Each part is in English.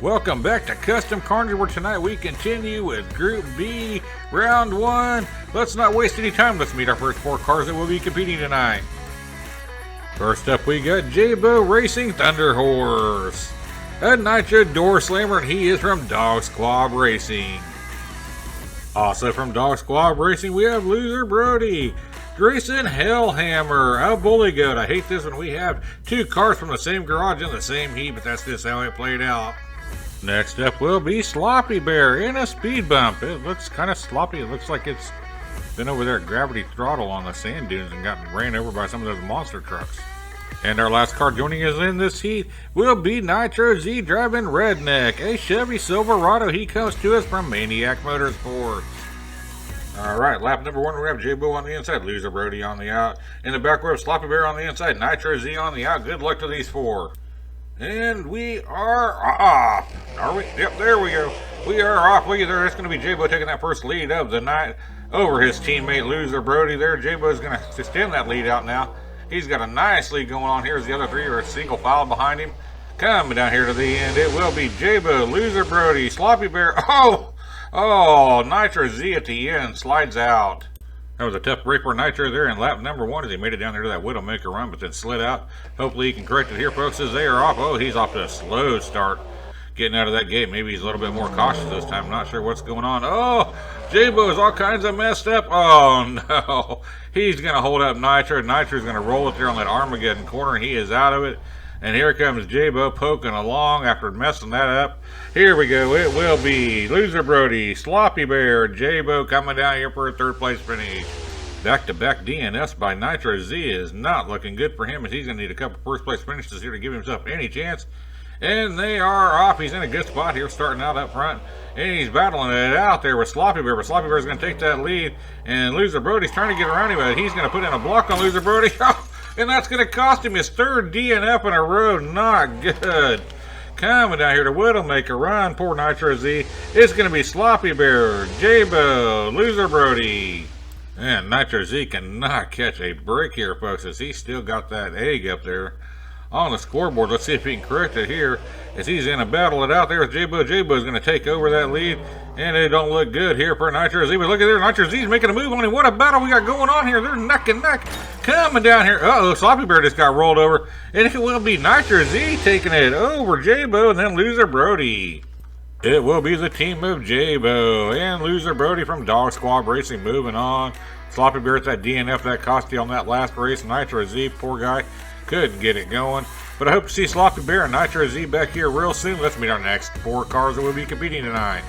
Welcome back to Custom Carnage, where tonight we continue with Group B, Round 1. Let's not waste any time. Let's meet our first 4 cars that will be competing tonight. First up, we got J-Bo Racing Thunder Horse, a Nitro Door Slammer, and he is from Dog Squad Racing. Also from Dog Squad Racing, we have Loser Brody, Grayson Hellhammer, a Bully Goat. I hate this when we have 2 cars from the same garage in the same heat, but that's just how it played out. Next up will be Sloppy Bear in a speed bump. It looks kind of sloppy. It looks like it's been over there at Gravity Throttle on the sand dunes and gotten ran over by some of those monster trucks. And our last car joining us in this heat will be Nitro Z driving Redneck, a Chevy Silverado. He comes to us from Maniac Motorsports. Alright, lap number 1, we have J-Bo on the inside, Loser Brody on the out. In the back we have Sloppy Bear on the inside, Nitro Z on the out. Good luck to these 4. And we are off. Are we? Yep, there we go. We are off. Look at there. That's going to be J-Bo taking that first lead of the night over his teammate Loser Brody there. J-Bo's going to extend that lead out now. He's got a nice lead going on here as the other 3 are single file behind him. Coming down here to the end, it will be J-Bo, Loser Brody, Sloppy Bear. Oh, Nitro Z at the end slides out. That was a tough break for Nitro there in lap number 1 as he made it down there to that Widowmaker run, but then slid out. Hopefully he can correct it here, folks, as they are off. Oh, he's off to a slow start getting out of that gate. Maybe he's a little bit more cautious this time. I'm not sure what's going on. Oh, J-Bo is all kinds of messed up. Oh, no. He's going to hold up Nitro. Nitro's going to roll it there on that Armageddon corner, and he is out of it. And here comes J-Bo poking along after messing that up. Here we go. It will be Loser Brody, Sloppy Bear, J-Bo coming down here for a 3rd place finish. Back-to-back DNFs by Nitro Z is not looking good for him, as he's going to need a couple 1st place finishes here to give himself any chance. And they are off. He's in a good spot here, starting out up front. And he's battling it out there with Sloppy Bear. But Sloppy Bear is going to take that lead. And Loser Brody's trying to get around him, but he's going to put in a block on Loser Brody. And that's going to cost him his 3rd DNF in a row. Not good. Coming down here to Widowmaker run. Poor Nitro Z. It's going to be Sloppy Bear, J-Bo, Loser Brody. And Nitro Z cannot catch a break here, folks, as he's still got that egg up there on the scoreboard. Let's see if he can correct it here as he's in a battle it out there with J-Bo. J-Bo is going to take over that lead, and it don't look good here for Nitro Z. But look at there, Nitro Z is making a move on him. What a battle we got going on here. They're neck and neck coming down here. Uh-oh, Sloppy Bear just got rolled over, and it will be Nitro Z taking it over J-Bo and then Loser Brody. It will be the team of J-Bo and Loser Brody from Dog Squad Racing moving on. Sloppy Bear at that DNF that cost you on that last race. Nitro Z, poor guy, couldn't get it going. But I hope to see Sloppy Bear and Nitro Z back here real soon. Let's meet our next 4 cars that will be competing tonight.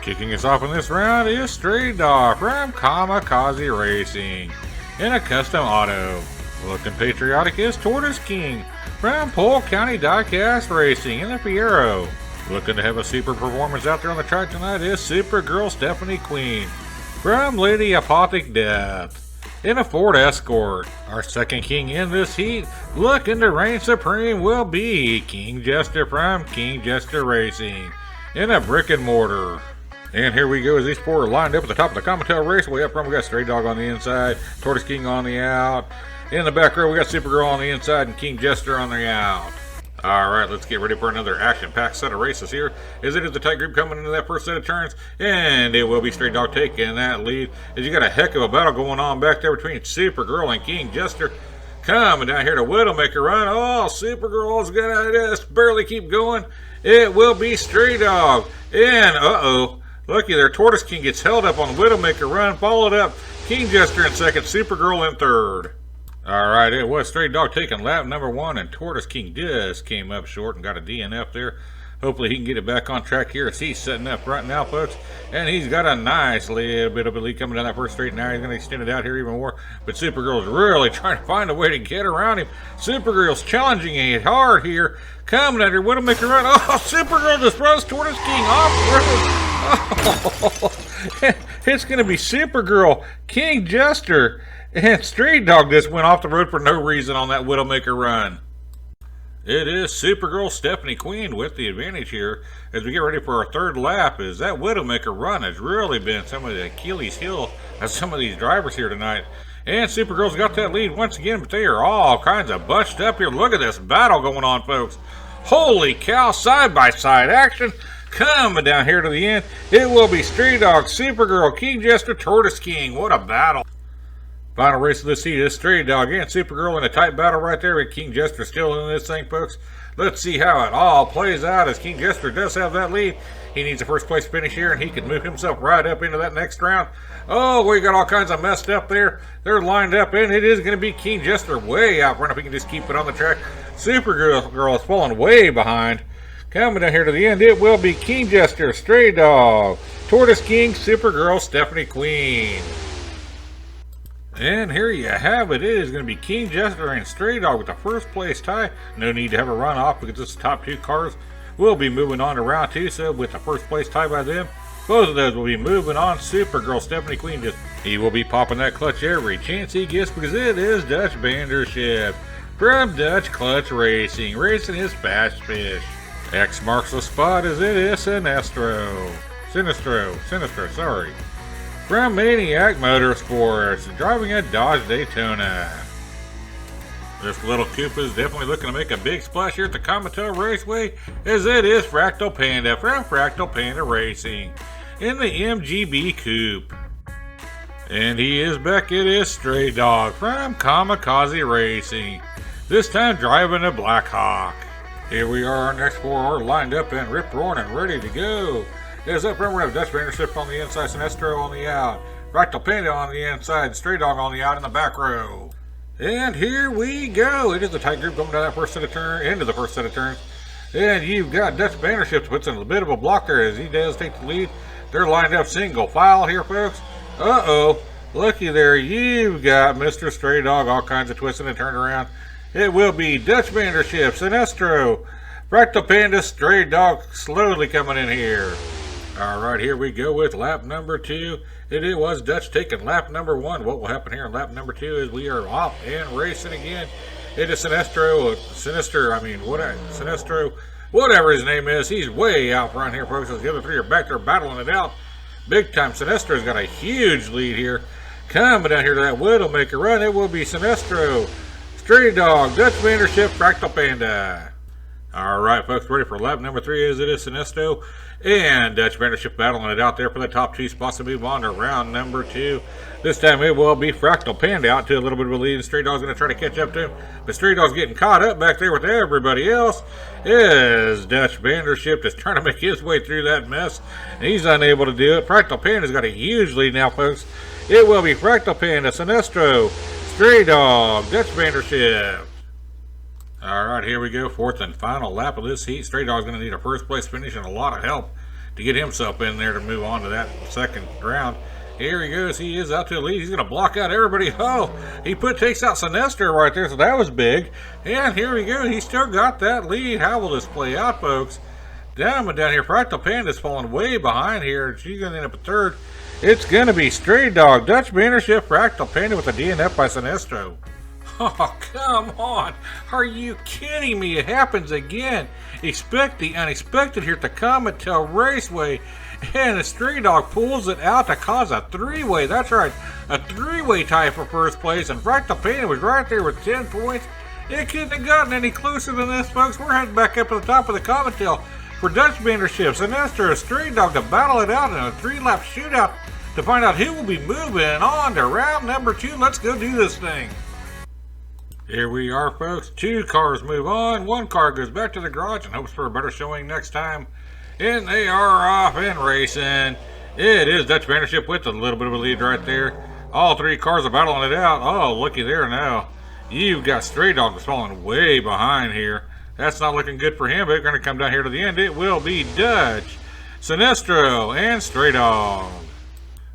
Kicking us off in this round is Stray Dog from Kamikaze Racing in a custom auto. Looking patriotic is Tortoise King from Polk County Diecast Racing in the Fiero. Looking to have a super performance out there on the track tonight is Supergirl Stephanie Queen from Lady Apothic Death in a Ford Escort. Our 2nd king in this heat, looking to reign supreme, will be King Jester from King Jester Racing in a Brick and Mortar. And here we go as these 4 are lined up at the top of the Comet Raceway. Up front we got Stray Dog on the inside, Tortoise King on the out. In the back row we got Supergirl on the inside and King Jester on the out. Alright, let's get ready for another action-packed set of races here, as it is the tight group coming into that first set of turns, and it will be Stray Dog taking that lead, as you got a heck of a battle going on back there between Supergirl and King Jester. Coming down here to Widowmaker run. Oh, Supergirl's gonna just barely keep going. It will be Stray Dog, and looky there, Tortoise King gets held up on the Widowmaker run, followed up King Jester in 2nd, Supergirl in 3rd. Alright, it was Stray Dog taking lap number 1, and Tortoise King just came up short and got a DNF there. Hopefully he can get it back on track here as he's setting up right now, folks. And he's got a nice little bit of a lead coming down that first straight. Now he's going to extend it out here even more. But Supergirl's really trying to find a way to get around him. Supergirl's challenging it hard here. Coming at her, Widowmaker run. Oh, Supergirl just throws Tortoise King off the road. Oh, it's going to be Supergirl, King Jester, and Stray Dog just went off the road for no reason on that Widowmaker run. It is Supergirl Stephanie Queen with the advantage here as we get ready for our 3rd lap. As that Widowmaker run has really been some of the Achilles heel of some of these drivers here tonight. And Supergirl's got that lead once again, but they are all kinds of bunched up here. Look at this battle going on, folks. Holy cow, side-by-side action. Coming down here to the end, it will be Stray Dog, Supergirl, King Jester, Tortoise King. What a battle. Final race of this heat is Stray Dog and Supergirl in a tight battle right there, with King Jester still in this thing, folks. Let's see how it all plays out, as King Jester does have that lead. He needs a first place finish here, and he can move himself right up into that next round. Oh, we got all kinds of messed up there. They're lined up, and it is going to be King Jester way out front if he can just keep it on the track. Supergirl is falling way behind. Coming down here to the end, it will be King Jester, Stray Dog, Tortoise King, Supergirl, Stephanie Queen. And here you have it. It is going to be King Jester and Stray Dog with the first place tie. No need to have a runoff because this top two cars will be moving on to round two. So with the first place tie by them, both of those will be moving on. Supergirl, Stephanie Queen, he will be popping that clutch every chance he gets because it is Dutch Vandership from Dutch Clutch Racing, racing his fast fish. X marks the spot as it is Sinestro, sorry. From Maniac Motorsports, driving a Dodge Daytona. This little Koopa is definitely looking to make a big splash here at the Comet Raceway, as it is Fractal Panda from Fractal Panda Racing in the MGB Coupe. And he is back, it is Stray Dog from Kamikaze Racing, this time driving a Blackhawk. Here we are, our next four are lined up and rip-roaring and ready to go. As up front we have Dutch Vandership on the inside, Sinestro on the out, Fractal Panda on the inside, Stray Dog on the out in the back row. And here we go. It is a tight group going down that first set of turns, into the first set of turns. And you've got Dutch Vandership that puts in a bit of a block there as he does take the lead. They're lined up single file here, folks. Uh-oh. Looky there. You've got Mr. Stray Dog, all kinds of twisting and turning around. It will be Dutch Vandership, Sinestro, Fractal Panda, Stray Dog slowly coming in here. Alright, here we go with lap number 2. It was Dutch taking lap number 1. What will happen here in lap number 2 is we are off and racing again. It is Sinestro, whatever his name is. He's way out front here, folks. As the other three are back there battling it out. Big time. Sinestro's got a huge lead here. Coming down here to that Widowmaker run, it will be Sinestro, Stray Dog, Dutch Vandership, Fractal Panda. Alright, folks, ready for lap number 3 as it is Sinestro and Dutch Vandership battling it out there for the top 2 spots to move on to round number 2. This time it will be Fractal Panda out to a little bit of a lead, and Stray Dog's going to try to catch up to him. But Stray Dog's getting caught up back there with everybody else as Dutch Vandership is trying to make his way through that mess. And he's unable to do it. Fractal Panda's got a huge lead now, folks. It will be Fractal Panda, Sinestro, Stray Dog, Dutch Vandership. Alright, here we go. Fourth and final lap of this heat. Stray Dog's going to need a first place finish and a lot of help to get himself in there to move on to that second round. Here he goes. He is out to the lead. He's going to block out everybody. Oh, he takes out Sinestro right there, so that was big. And here we go. He still got that lead. How will this play out, folks? Down here, Fractal Panda's falling way behind here. She's going to end up at third. It's going to be Stray Dog, Dutch Vandership, Fractal Panda with a DNF by Sinestro. Oh, come on. Are you kidding me? It happens again. Expect the unexpected here at the Comet Raceway. And the Stray Dog pulls it out to cause a three-way. That's right, a three-way tie for first place. And Fractal Panda was right there with 10 points. It couldn't have gotten any closer than this, folks. We're heading back up to the top of the Comet for Dutch Vandership and after a Stray Dog to battle it out in a 3-lap shootout to find out who will be moving on to round number 2. Let's go do this thing. Here we are, folks. 2 cars move on. 1 car goes back to the garage and hopes for a better showing next time. And they are off and racing. It is Dutch Vandership with a little bit of a lead right there. All 3 cars are battling it out. Oh, looky there now. You've got Stray Dog that's falling way behind here. That's not looking good for him, but they're going to come down here to the end. It will be Dutch, Sinestro, and Stray Dog.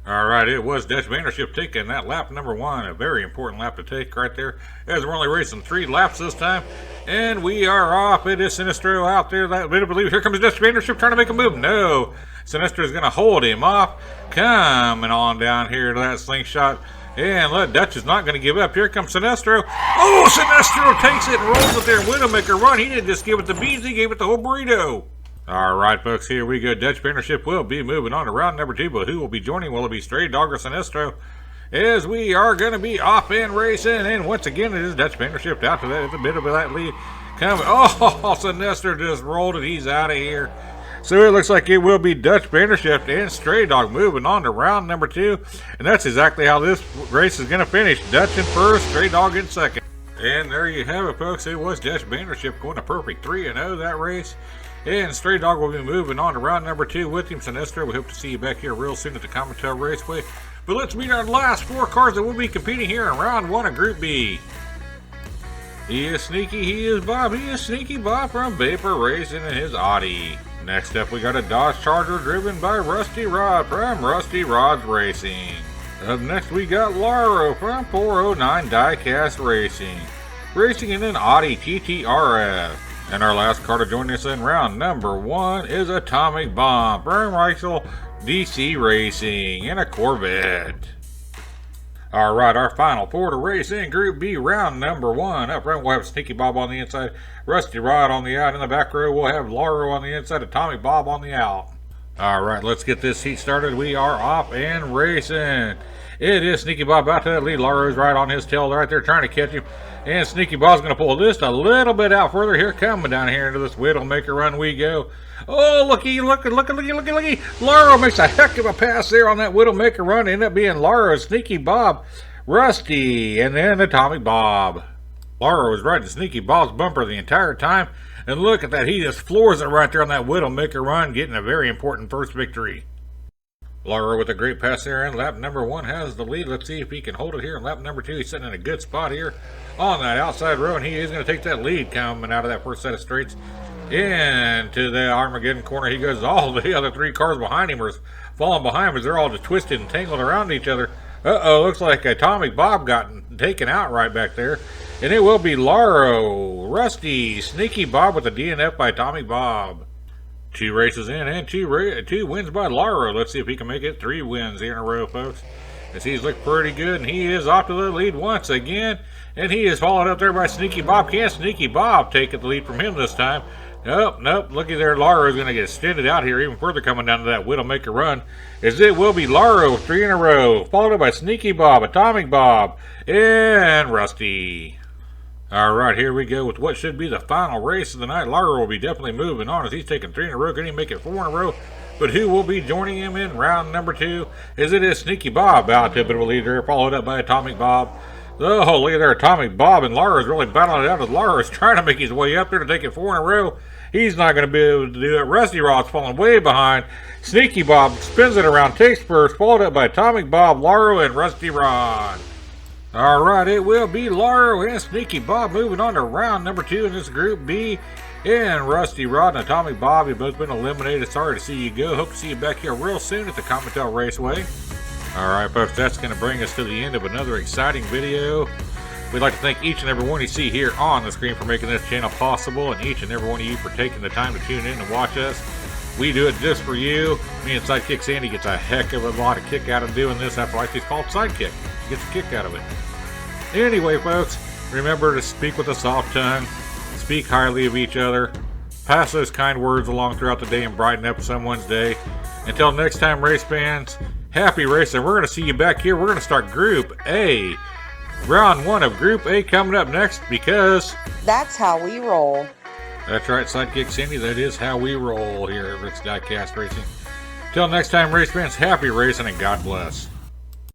Alright, it was Dutch Vandership taking that lap number 1. A very important lap to take right there, as we're only racing 3 laps this time. And we are off. It is Sinestro out there. That bit of belief. Here comes Dutch Vandership trying to make a move. No. Sinestro is going to hold him off. Coming on down here to that slingshot. And Dutch is not going to give up. Here comes Sinestro. Oh, Sinestro takes it and rolls it there. Widowmaker run. He didn't just give it the beans. He gave it the whole burrito. Alright, folks, here we go. Dutch Vandership will be moving on to round number 2, but who will be joining? Will it be Stray Dog or Sinestro? As we are going to be off and racing, and once again, it is Dutch Vandership out to that. It's a bit of that lead. Coming. Oh, Sinister just rolled it. He's out of here. So it looks like it will be Dutch Bandershift and Stray Dog moving on to round number 2. And that's exactly how this race is going to finish. Dutch in first, Stray Dog in second. And there you have it, folks. It was Dutch Bandershift going a perfect 3-0 that race. And Stray Dog will be moving on to round number 2 with him, Sinister. We hope to see you back here real soon at the Comet Raceway. But let's meet our last 4 cars that will be competing here in round 1 of Group B. He is Sneaky, he is Bob. He is Sneaky Bob from Vapor Racing in his Audi. Next up, we got a Dodge Charger driven by Rusty Rod from Rusty Rod's Racing. Up next, we got Laro from 409 Diecast Racing. Racing in an Audi TT RS. And our last car to join us in round number 1 is Atomic Bomb from Rachel DC Racing in a Corvette. Alright, our final 4 to race in Group B, round number 1. Up front, we'll have Sneaky Bob on the inside, Rusty Rod on the out. In the back row, we'll have Laro on the inside, Atomic Bob on the out. Alright, let's get this heat started. We are off and racing. It is Sneaky Bob out to that lead. Laro's right on his tail right there trying to catch him. And Sneaky Bob's going to pull just a little bit out further here. Coming down here into this Widowmaker run we go. Oh, looky. Laro makes a heck of a pass there on that Widowmaker run. Ended up being Laro, Sneaky Bob, Rusty, and then Atomic Bob. Laro was riding Sneaky Bob's bumper the entire time. And look at that. He just floors it right there on that Widowmaker run, getting a very important first victory. Laro with a great pass there in lap number 1 has the lead. Let's see if he can hold it here in lap number 2. He's sitting in a good spot here on that outside row, and he is going to take that lead coming out of that first set of straights. Into the Armageddon corner he goes. All the other 3 cars behind him are falling behind him as they're all just twisted and tangled around each other. Uh-oh, looks like Atomic Bob got taken out right back there. And it will be Laro, Rusty, Sneaky Bob with a DNF by Atomic Bob. 2 races in and 2 wins by Laro. Let's see if he can make it 3 wins here in a row, folks. As he's looked pretty good, and he is off to the lead once again. And he is followed up there by Sneaky Bob. Can Sneaky Bob take the lead from him this time? Nope. Looky there, Laro is going to get extended out here even further coming down to that Widowmaker run. As it will be Laro 3 in a row, followed up by Sneaky Bob, Atomic Bob, and Rusty. Alright, here we go with what should be the final race of the night. Laro will be definitely moving on as he's taking 3 in a row. Can he make it 4 in a row? But who will be joining him in round number 2? As it is Sneaky Bob out to a bit of a lead there, followed up by Atomic Bob. Oh, look at there, Atomic Bob, and Laro is really battling it out as Laro is trying to make his way up there to take it 4 in a row. He's not going to be able to do it. Rusty Rod's falling way behind. Sneaky Bob spins it around, takes first, followed up by Atomic Bob, Laro, and Rusty Rod. Alright, it will be Laro and Sneaky Bob moving on to round number 2 in this Group B. And Rusty Rod and Atomic Bob have both been eliminated. Sorry to see you go. Hope to see you back here real soon at the Comet Raceway. Alright, folks, that's going to bring us to the end of another exciting video. We'd like to thank each and every one you see here on the screen for making this channel possible, and each and every one of you for taking the time to tune in and watch us. We do it just for you. Me and Sidekick Sandy gets a heck of a lot of kick out of doing this. That's why it's called Sidekick. He gets a kick out of it. Anyway, folks, remember to speak with a soft tongue, speak highly of each other, pass those kind words along throughout the day and brighten up someone's day. Until next time, race fans, happy racing. We're going to see you back here. We're going to start Group A. Round 1 of Group A coming up next because... that's how we roll. That's right, Sidekick Sandy. That is how we roll here at Rick's Diecast Racing. Till next time, race fans, happy racing and God bless.